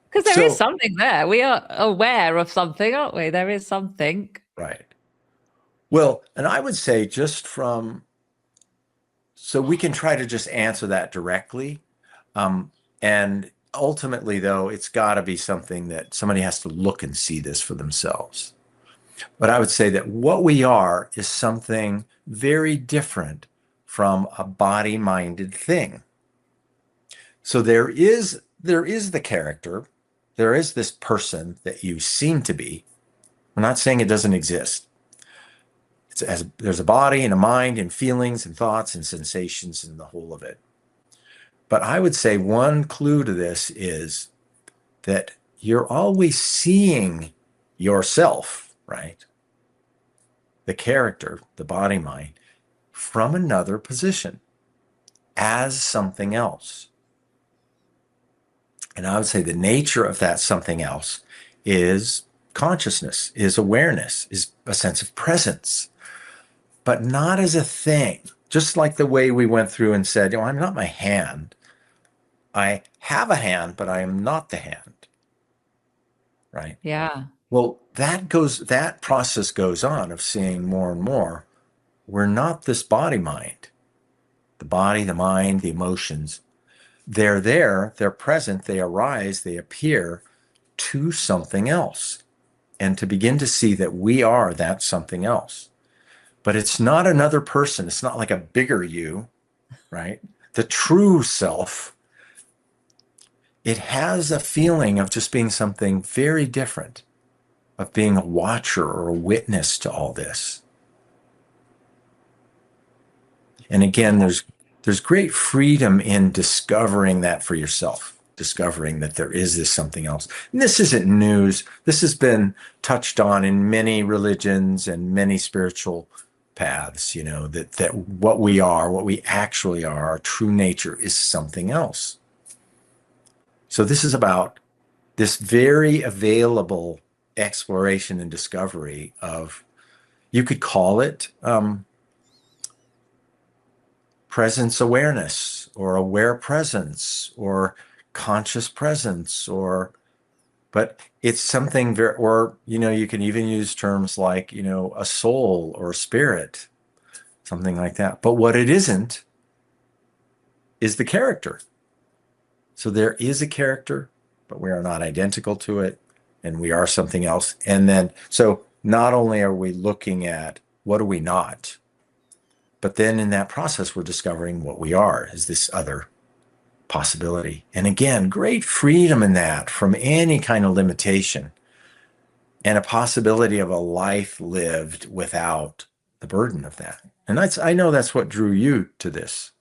Because there is So, something there. We are aware of something, aren't we? There is something. right. Well, and I would say so we can try to just answer that directly. And ultimately, though, it's got to be something that somebody has to look and see this for themselves. But I would say that what we are is something very different from a body-minded thing. So there is the character, there is this person that you seem to be. We're not saying it doesn't exist. There's a body and a mind and feelings and thoughts and sensations and the whole of it. But I would say one clue to this is that you're always seeing yourself, right? The character, the body mind, from another position as something else. And I would say the nature of that something else is consciousness, is awareness, is a sense of presence, but not as a thing. Just like the way we went through and said, I'm not my hand. I have a hand, but I am not the hand. Right? Yeah. Well, that process goes on of seeing more and more. We're not this body mind. The body, the mind, the emotions, they're there, they're present, they arise, they appear to something else. And to begin to see that we are that something else. But it's not another person. It's not like a bigger you, right? The true self, it has a feeling of just being something very different, of being a watcher or a witness to all this. And again, there's great freedom in discovering that for yourself, discovering that there is this something else. And this isn't news. This has been touched on in many religions and many spiritual paths, that what we are, what we actually are, our true nature is something else. So this is about this very available exploration and discovery of, you could call it presence awareness, or aware presence, or conscious presence, but it's something very, or, you can even use terms like, a soul or spirit, something like that. But what it isn't is the character. So there is a character, but we are not identical to it, and we are something else. And then, so not only are we looking at what are we not, but then in that process, we're discovering what we are is this other possibility. And again, great freedom in that from any kind of limitation, and a possibility of a life lived without the burden of that. And I know that's what drew you to this,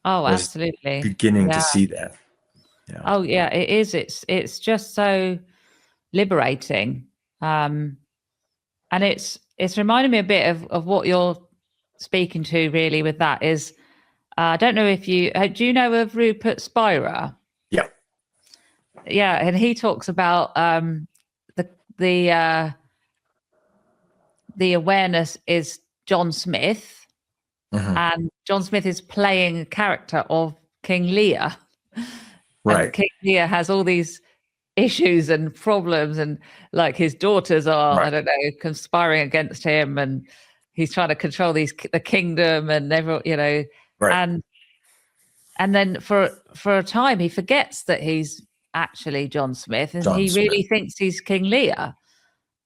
Oh, was absolutely. beginning to Yeah. see that. Yeah. Oh, yeah, it is. It's just so liberating. And it's reminding me a bit of what you're speaking to really with that is, I don't know if do you know of Rupert Spira? Yeah. Yeah, and he talks about the the uh, the awareness is John Smith, Mm-hmm. and John Smith is playing a character of King Lear, and Right. King Lear has all these issues and problems, and like his daughters are, I Right. don't know, conspiring against him, and he's trying to control the kingdom and everyone, Right. and then for a time he forgets that he's actually John Smith, and John he Smith. really thinks he's King Lear.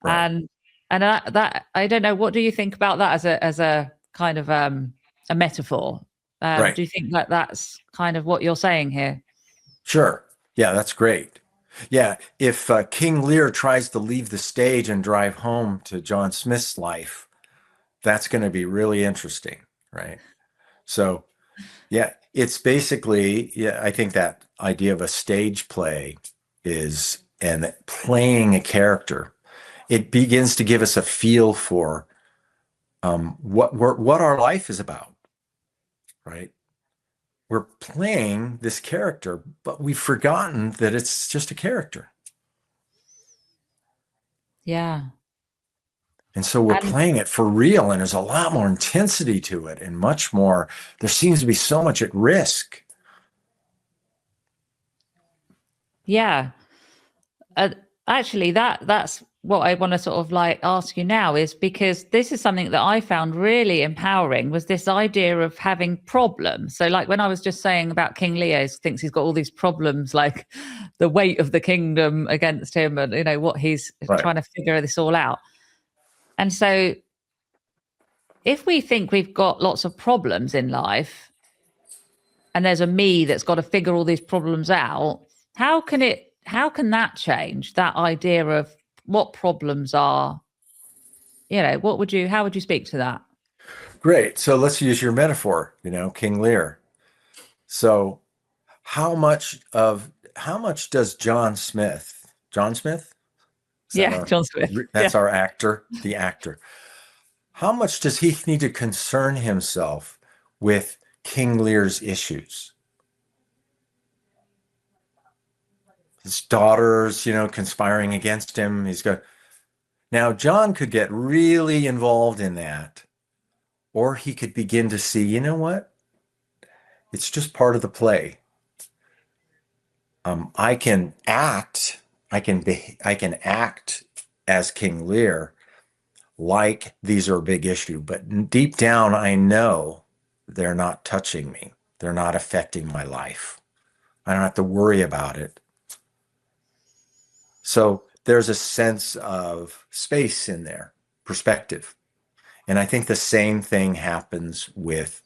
Right. And that I don't know, what do you think about that as a kind of a metaphor? Right. Do you think that that's kind of what you're saying here? Sure. Yeah, that's great. Yeah, if King Lear tries to leave the stage and drive home to John Smith's life, that's going to be really interesting, right? So, yeah, it's basically, yeah, I think that idea of a stage play is, and playing a character, it begins to give us a feel for what our life is about, right? We're playing this character, but we've forgotten that it's just a character. Yeah. And so we're And playing it for real, and there's a lot more intensity to it and much more. There seems to be so much at risk. yeah, uh, actually, that's what I want to sort of like ask you now, is because this is something that I found really empowering, was this idea of having problems. So like when I was just saying about King Leo, thinks he's got all these problems, like the weight of the kingdom against him, and you know what he's Right. trying to figure this all out. And so if we think we've got lots of problems in life and there's a me that's got to figure all these problems out, how can that change that idea of what problems are? You know, how would you speak to that? Great. So let's use your metaphor, King Lear. So how much does John Smith? Is that Yeah, John Smith. Yeah. that's our actor, the actor. How much does he need to concern himself with King Lear's issues? His daughters, conspiring against him. Now John could get really involved in that, or he could begin to see, you know what? It's just part of the play. I can act, I can act as King Lear, like these are a big issue, but deep down, I know they're not touching me. They're not affecting my life. I don't have to worry about it. So there's a sense of space in there, perspective. And I think the same thing happens with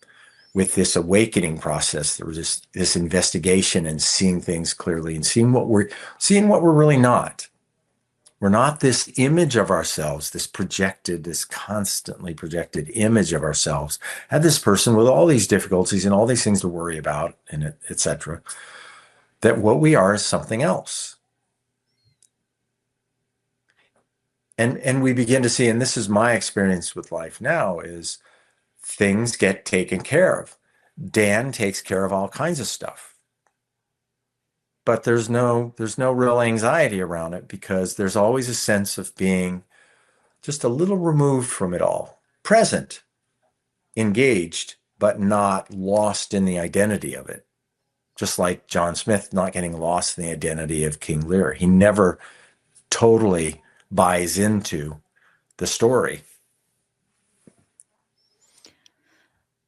this awakening process. There was this investigation and seeing things clearly and seeing what we're really not. We're not this image of ourselves, this constantly projected image of ourselves. Had this person with all these difficulties and all these things to worry about, and etc. That what we are is something else. And we begin to see, and this is my experience with life now, is things get taken care of. Dan takes care of all kinds of stuff. But there's no real anxiety around it because there's always a sense of being just a little removed from it all, present, engaged, but not lost in the identity of it. Just like John Smith not getting lost in the identity of King Lear. He never totally buys into the story.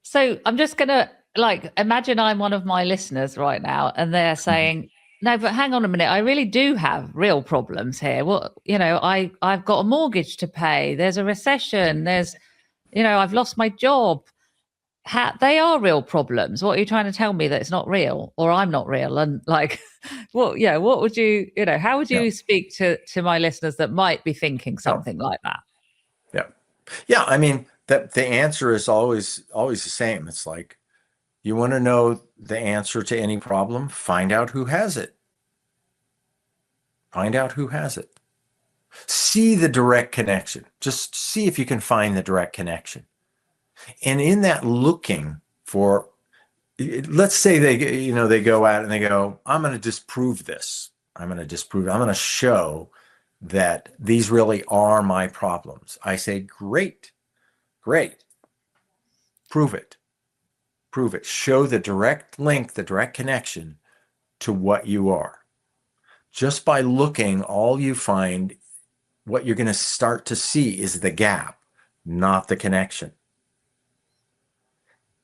So I'm just gonna like imagine I'm one of my listeners right now, and they're Mhm. saying, "No, but hang on a minute. I really do have real problems here. What I've got a mortgage to pay. There's a recession. I've lost my job. They are real problems. What are you trying to tell me, that it's not real, or I'm not real?" And like, what would how would Yeah. you speak to my listeners that might be thinking No. something like that? Yeah. Yeah. I mean, that the answer is always the same. It's like, you want to know the answer to any problem? Find out who has it. Find out who has it. See the direct connection. Just see if you can find the direct connection. And in that looking for, let's say they go out and they go, I'm going to disprove this. I'm going to show that these really are my problems. I say, great, great. Prove it. Prove it. Show the direct link, the direct connection to what you are. Just by looking, all you find, what you're going to start to see is the gap, not the connection.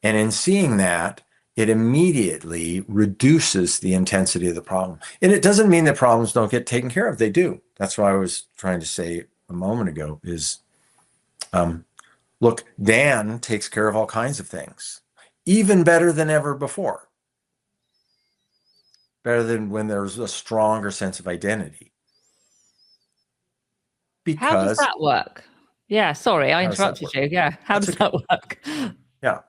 And in seeing that, it immediately reduces the intensity of the problem. And it doesn't mean that problems don't get taken care of. They do. That's what I was trying to say a moment ago is, look, Dan takes care of all kinds of things, even better than ever before. better than when there's a stronger sense of identity. How does Because that work? Yeah, sorry, I how does that interrupted work? you. Yeah, how That's does okay. that work? Yeah.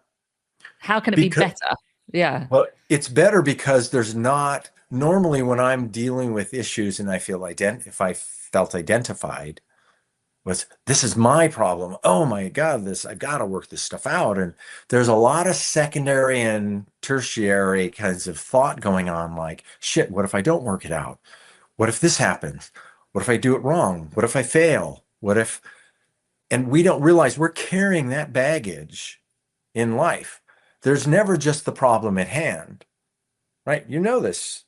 How can it be Because better? Yeah. well, it's better because there's not normally when I'm dealing with issues and I feel if I felt identified was this is my problem. Oh my God, this I've got to work this stuff out. And there's a lot of secondary and tertiary kinds of thought going on, like, shit, what if I don't work it out? What if this happens? What if I do it wrong? What if I fail? What if, and we don't realize we're carrying that baggage in life. There's never just the problem at hand, right? You know this.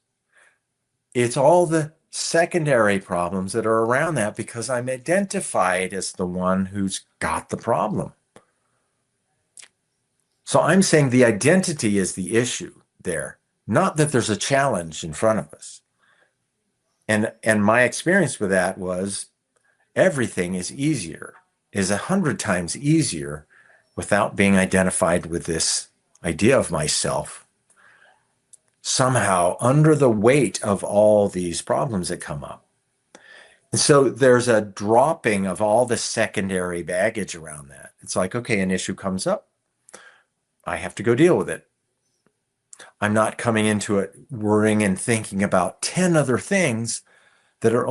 It's all the secondary problems that are around that because I'm identified as the one who's got the problem. So I'm saying the identity is the issue there, not that there's a challenge in front of us. And my experience with that was everything is 100 times easier without being identified with this idea of myself somehow under the weight of all these problems that come up. And so there's a dropping of all the secondary baggage around that. It's like, okay, an issue comes up. I have to go deal with it. I'm not coming into it worrying and thinking about 10 other things that are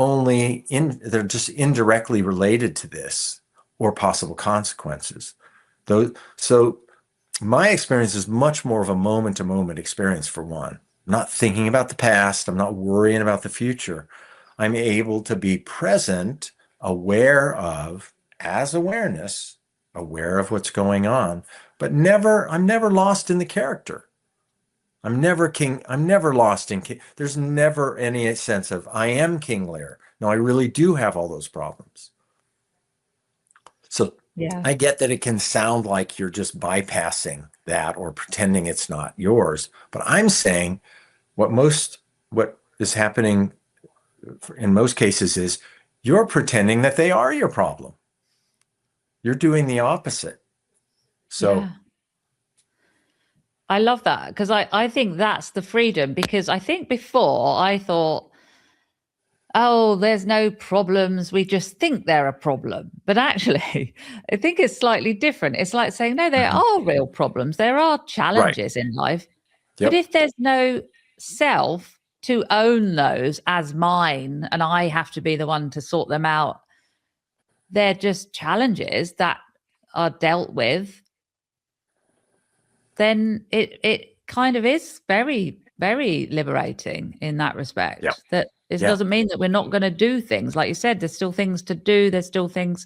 they're just indirectly related to this or possible consequences. So my experience is much more of a moment to moment experience for one. I'm not thinking about the past. I'm not worrying about the future. I'm able to be present, aware of, as awareness, aware of what's going on, but I'm never lost in the character. I'm never king. I'm never lost in king. There's never any sense of I am King Lear. No, I really do have all those problems. So Yeah. I get that it can sound like you're just bypassing that or pretending it's not yours. But I'm saying what is happening in most cases is you're pretending that they are your problem. You're doing the opposite. So Yeah. I love that because I think that's the freedom because I think before I thought, oh, there's no problems. We just think they're a problem. But actually, I think it's slightly different. It's like saying, no, there mhm, are real problems. There are right. challenges in life. But Yep. if there's no self to own those as mine and I have to be the one to sort them out, they're just challenges that are dealt with, then it kind of is very, very liberating in that Yep. respect. That it Yeah. doesn't mean that we're not going to do things. Like you said, there's still things to do, there's still things,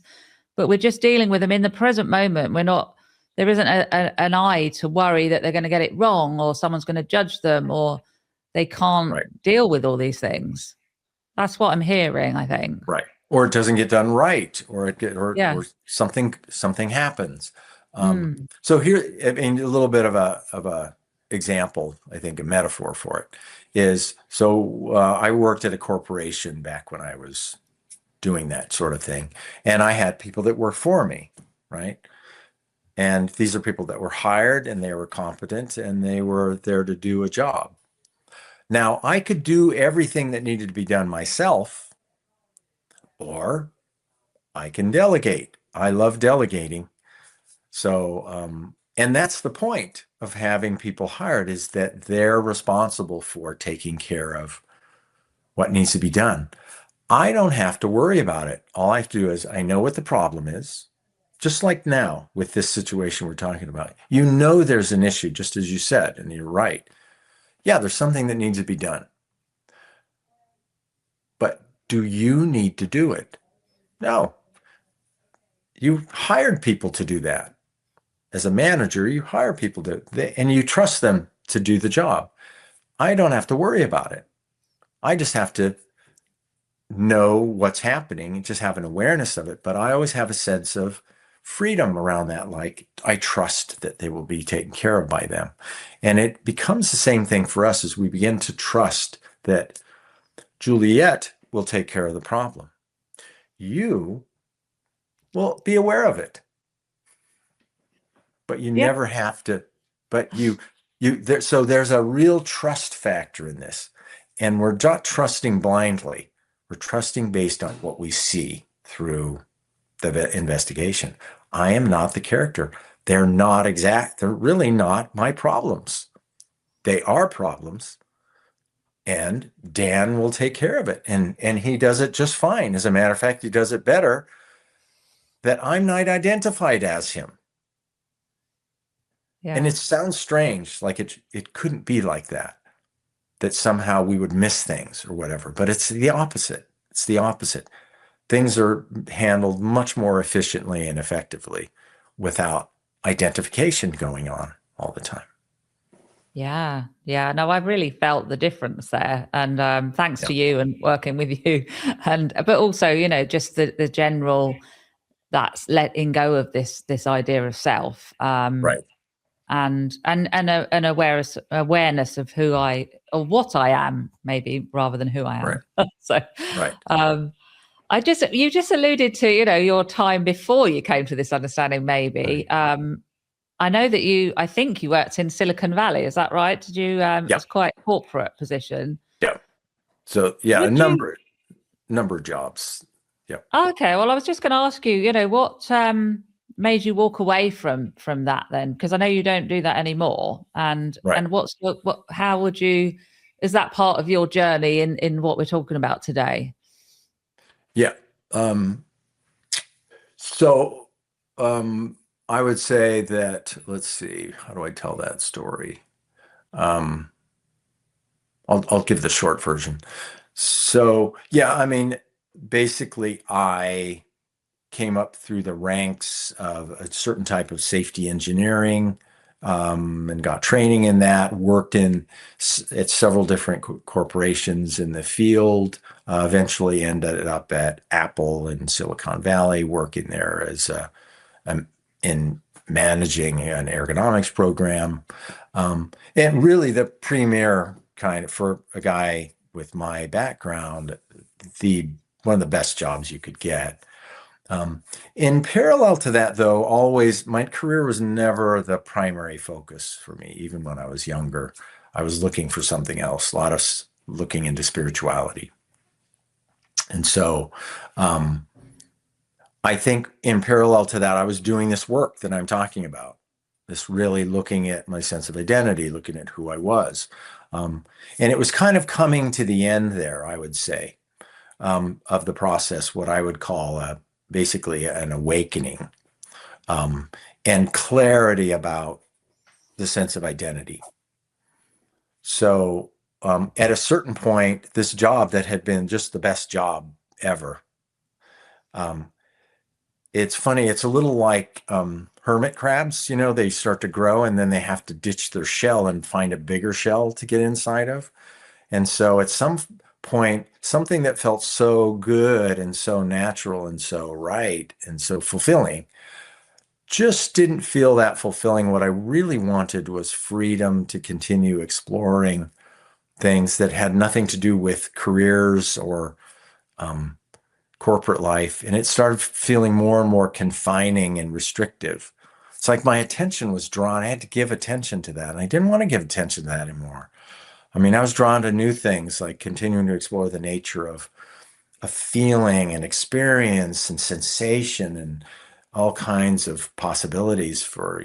but we're just dealing with them in the present moment. We're not, there isn't an I to worry that they're going to get it wrong or someone's going to judge them or they can't Right. deal with all these things. That's what I'm hearing, I think. Right. Or it doesn't get done right, or Yeah. or something happens. Mm. So here, I mean, a little bit of a example, I think, a metaphor for it is so I worked at a corporation back when I was doing that sort of thing, and I had people that worked for me, right? And these are people that were hired and they were competent and they were there to do a job. Now, I could do everything that needed to be done myself, or I can delegate. I love delegating. So, and that's the point of having people hired is that they're responsible for taking care of what needs to be done. I don't have to worry about it. All I have to do is I know what the problem is. Just like now with this situation we're talking about, you know there's an issue, just as you said, and you're right. Yeah, there's something that needs to be done. But do you need to do it? No. You hired people to do that. As a manager, you hire people and you trust them to do the job. I don't have to worry about it. I just have to know what's happening and just have an awareness of it. But I always have a sense of freedom around that. Like I trust that they will be taken care of by them. And it becomes the same thing for us as we begin to trust that Juliet will take care of the problem. You will be aware of it, but you Yeah. never have to, but you, so there's a real trust factor in this. And we're not trusting blindly. We're trusting based on what we see through the investigation. I am not the character. They're not exact. They're really not my problems. They are problems, and Dan will take care of it. And he does it just fine. As a matter of fact, he does it better that I'm not identified as him. Yeah. And it sounds strange, like it couldn't be like that, that somehow we would miss things or whatever. But it's the opposite. It's the opposite. Things are handled much more efficiently and effectively without identification going on all the time. Yeah. Yeah. No, I really felt the difference there. And thanks Yeah. to you and working with you. And but also, just the general that's letting go of this idea of self. Right. And an awareness of who I or what I am, maybe rather than who I am. Right. So Right. you just alluded to, your time before you came to this understanding, maybe. Right. I know that I think you worked in Silicon Valley. Is that right? Did you, Yeah. it's quite a corporate position. Yeah. So yeah, Would a you, number of jobs. Yeah. okay. Well, I was just going to ask you, what made you walk away from that then? Because I know you don't do that anymore. And Right. how would you, is that part of your journey in what we're talking about today? Yeah. So I would say that, let's see, how do I tell that story? I'll give the short version. So yeah, I mean, basically I came up through the ranks of a certain type of safety engineering, and got training in that, worked at several different corporations in the field, eventually ended up at Apple in Silicon Valley, working there as in managing an ergonomics program. And really the premier kind of, for a guy with my background, one of the best jobs you could get. In parallel to that, though, always my career was never the primary focus for me. Even when I was younger, I was looking for something else, a lot of looking into spirituality. And so I think in parallel to that, I was doing this work that I'm talking about, this really looking at my sense of identity, looking at who I was. And it was kind of coming to the end there, I would say, of the process, what I would call basically an awakening, and clarity about the sense of identity. So at a certain point, this job that had been just the best job ever, it's funny, it's a little like hermit crabs, they start to grow and then they have to ditch their shell and find a bigger shell to get inside of. And so at some point, something that felt so good and so natural and so right and so fulfilling just didn't feel that fulfilling. What I really wanted was freedom to continue exploring things that had nothing to do with careers or corporate life. And it started feeling more and more confining and restrictive. It's like my attention was drawn. I had to give attention to that. And I didn't want to give attention to that anymore. I mean, I was drawn to new things, like continuing to explore the nature of feeling and experience and sensation and all kinds of possibilities for,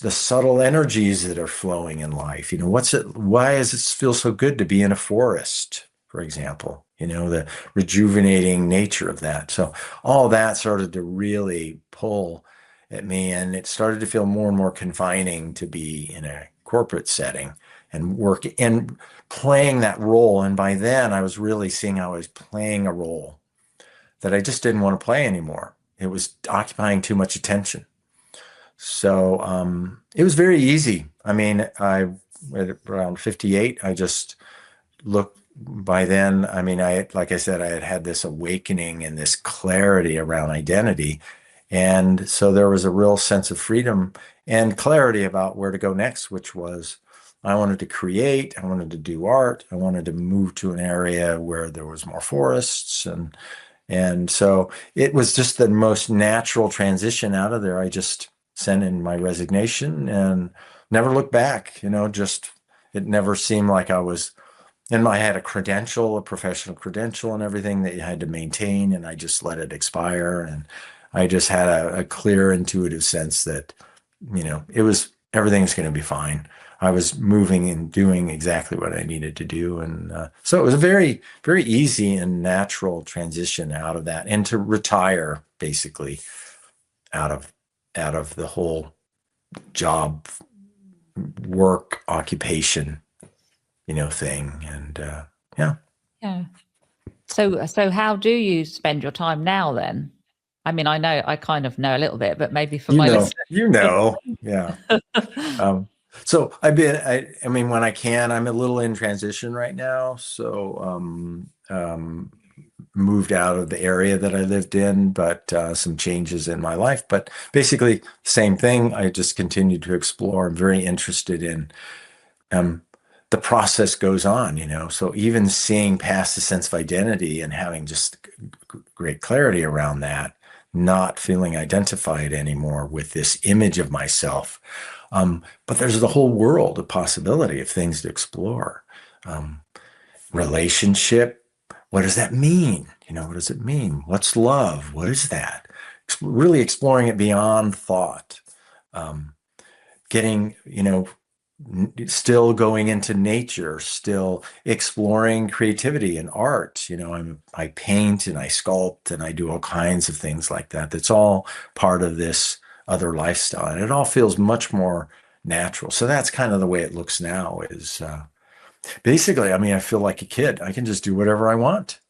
the subtle energies that are flowing in life. Why does it feel so good to be in a forest, for example? The rejuvenating nature of that. So all that started to really pull at me, and it started to feel more and more confining to be in a corporate setting and work and playing that role. And by then I was really seeing how I was playing a role that I just didn't want to play anymore. It was occupying too much attention. So it was very easy. I mean, at around 58, I just looked. By then, I mean, like I said, I had this awakening and this clarity around identity. And so there was a real sense of freedom and clarity about where to go next, which was I wanted to create, I wanted to do art, I wanted to move to an area where there was more forests. And so it was just the most natural transition out of there. I just sent in my resignation and never looked back, just It never seemed like I was, and I had a credential, a professional credential and everything that you had to maintain, and I just let it expire. And I just had a clear intuitive sense that, it was, everything's going to be fine. I was moving and doing exactly what I needed to do. And so it was a very, very easy and natural transition out of that, and to retire basically out of the whole job, work, occupation, thing. And yeah. Yeah. So how do you spend your time now then? I mean, I know I kind of know a little bit, but maybe for my listeners. Yeah. So I mean, when I can, I'm a little in transition right now. So, moved out of the area that I lived in, but some changes in my life. But basically, same thing. I just continue to explore. I'm very interested in the process goes on, So even seeing past the sense of identity and having just great clarity around that, not feeling identified anymore with this image of myself. But there's the whole world of possibility of things to explore. Relationship, what does that mean? What does it mean? What's love? What is that? Really exploring it beyond thought. Getting, still going into nature, still exploring creativity and art. I paint and I sculpt and I do all kinds of things like that. That's all part of this other lifestyle. And it all feels much more natural. So that's kind of the way it looks now is basically, I mean, I feel like a kid. I can just do whatever I want.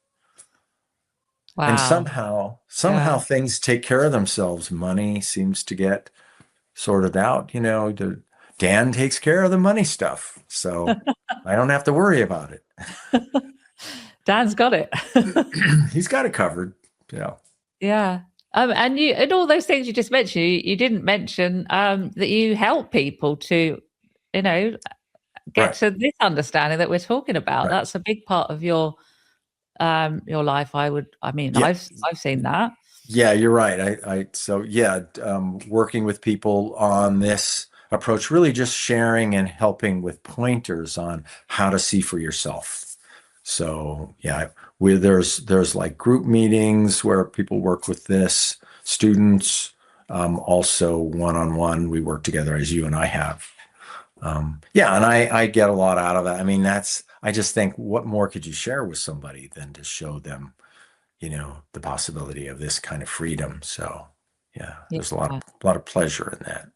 And Wow. somehow things take care of themselves. Money seems to get sorted out. Dan takes care of the money stuff, so I don't have to worry about it. Dan's got it. He's got it covered. Yeah. Yeah. And all those things you just mentioned, you didn't mention that you help people to, get Right. to this understanding that we're talking about. Right. That's a big part of your life. Yeah. I've seen that. Yeah, you're right. So yeah, working with people on this approach, really just sharing and helping with pointers on how to see for yourself. So yeah, there's like group meetings where people work with this, students, also one-on-one, we work together as you and I have. Yeah, and I get a lot out of that. I mean, I just think, what more could you share with somebody than to show them, the possibility of this kind of freedom. So yeah, there's a lot of pleasure in that.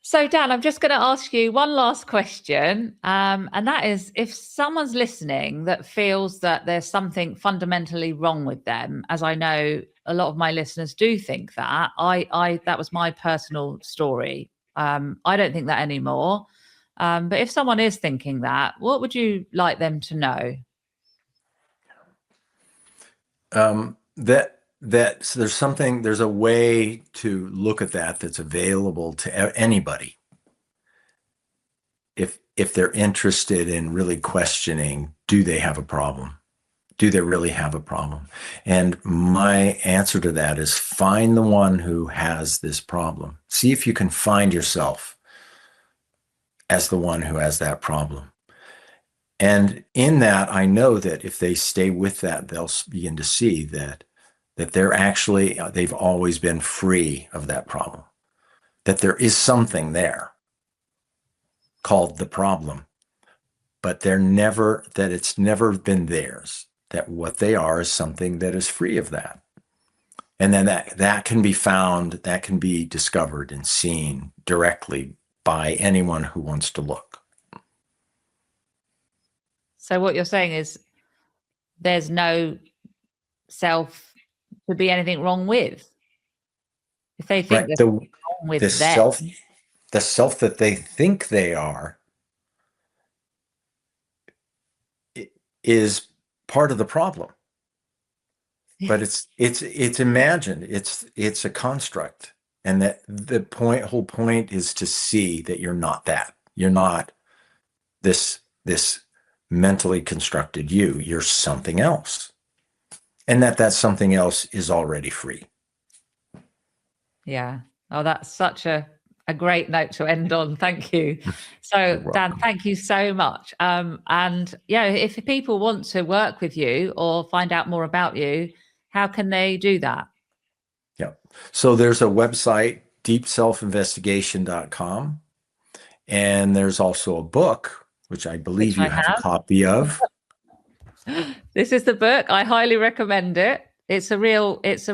So Dan, I'm just going to ask you one last question. And that is, if someone's listening that feels that there's something fundamentally wrong with them, as I know a lot of my listeners do think that, that was my personal story. I don't think that anymore. But if someone is thinking that, what would you like them to know? So there's a way to look at that that's available to anybody. If they're interested in really questioning, do they have a problem? Do they really have a problem? And my answer to that is, find the one who has this problem. See if you can find yourself as the one who has that problem. And in that, I know that if they stay with that, they'll begin to see that they've always been free of that problem, that there is something there called the problem, but that it's never been theirs, that what they are is something that is free of that. And then that can be found, that can be discovered and seen directly by anyone who wants to look. So what you're saying is there's no self to be anything wrong with. If they think there's something wrong with them. The self that they think they are is part of the problem. But it's imagined. It's a construct. And that the whole point is to see that you're not that. You're not this mentally constructed you. You're something else. And that something else is already free. Yeah. Oh, that's such a a great note to end on. Thank you. You're So, Dan, welcome. thank you so much. And yeah, if people want to work with you or find out more about you, how can they do that? Yeah. So there's a website, deepselfinvestigation.com. And there's also a book, which I Which believe you I have a have. copy of. This is the book. I highly recommend it. It's a real it's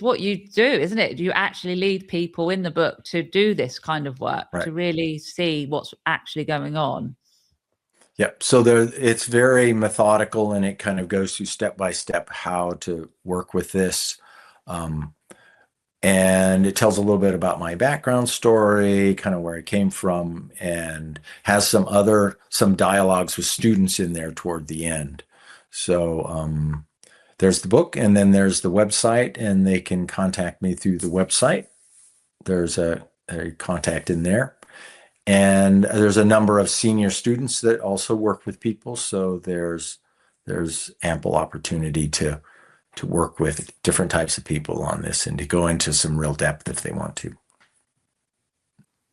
what you do, isn't it? You actually lead people in the book to do this kind of work, Right. to really see what's actually going on. Yep. So there, it's very methodical, and it kind of goes through step by step how to work with this. And it tells a little bit about my background story, kind of where I came from, and has some dialogues with students in there toward the end. So there's the book, and then there's the website, and they can contact me through the website. There's a contact in there. And there's a number of senior students that also work with people. So there's ample opportunity to work with different types of people on this and to go into some real depth if they want to.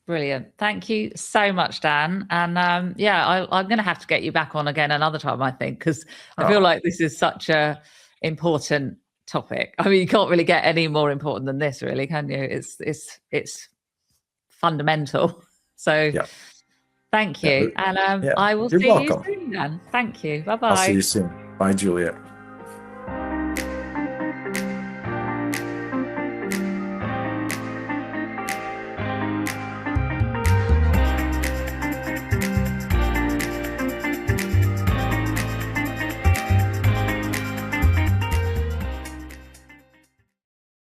Brilliant. Thank you so much, Dan. And I'm going to have to get you back on again another time, I think, because I feel like this is such a important topic. I mean, you can't really get any more important than this, really, can you? It's fundamental. So Yeah. thank you. And Yeah. I will You're see welcome. you soon, Dan. Thank you. Bye-bye. I'll see you soon. Bye, Juliet.